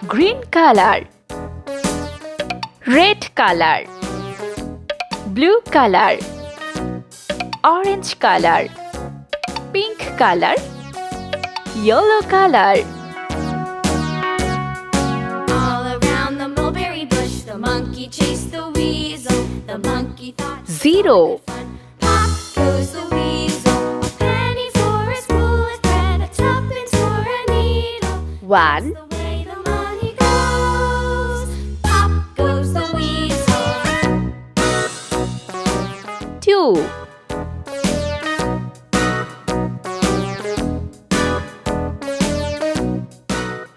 Green color, red color, blue color, orange color, pink color, yellow color. All around the mulberry bush, the monkey chased the weasel. The monkey thought 0, pop goes the weasel. A penny for a spool of thread, a tuppence for a needle. 1, The way the money goes, pop goes the weasel. 2,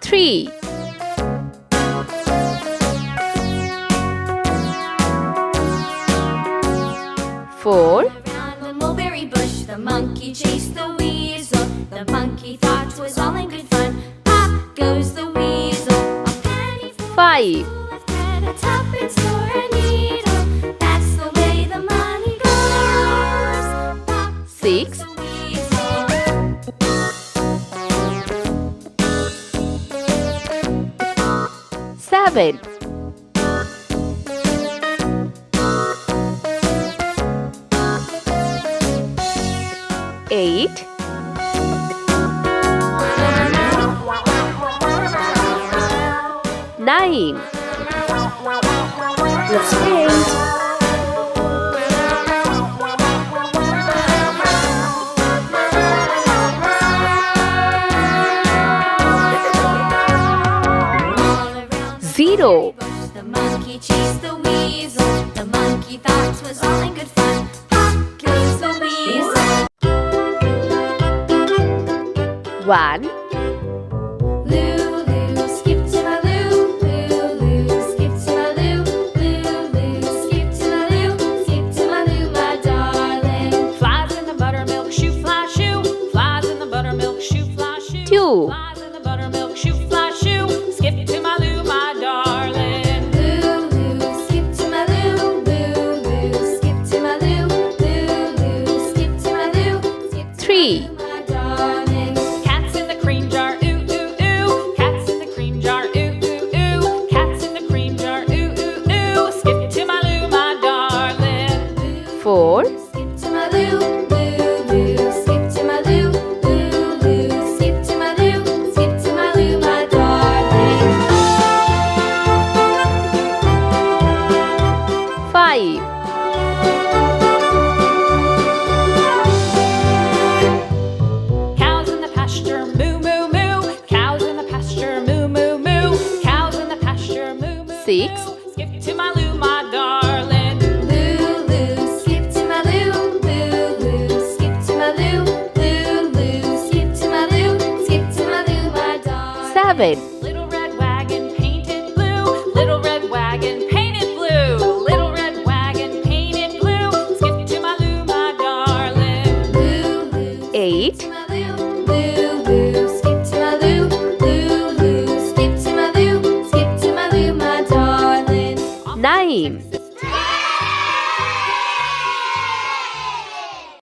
3, 4, Around the mulberry bush, the monkey chased the weasel. The monkey thought 'twas all in good fun. Pop goes the weasel. A penny for 5, a thread, a tuppence for a needle. That's the way the money goes. Pop 6, the weasel. 7, 8, 9. Let's paint. Zero, The monkey chased the weasel. The monkey thought 'twas all in good fun. Pop goes the weasel. 1, Lulu, skip to my Lou. Lulu, skip to my Lou. Lulu, skip to my Lou. Skip to my Lou, my darling. Flies in the buttermilk shoe, fly shoe. Flies in the buttermilk shoe, fly shoe. 2, Flies in the buttermilk shoe, fly shoe. Skip to my Lou, my darling. Lulu, skip to my Lou. Lulu, skip to my Lou. Lulu, skip to my Lou. Skip to 3, my darling. Cats in the cream jar, ooh ooh ooh. Cats in the cream jar, ooh ooh ooh. Cats in the cream jar, ooh ooh ooh. Skip to my Lou, my darling. 4, Skip to my Lou. Lulu, skip to my Lou. Lulu, skip to my Lou. Skip to my Lou, my darling. 5, 'Cows in the pasture, moo moo moo. Cows in the pasture, moo moo moo. Cows in the pasture, moo moo 6, moo. Skip to my Lou, my darling. Lulu, skip to my Lou. Lulu, skip to my Lou. Lulu, skip to my Lou. Skip to my Lou, my darling. 7,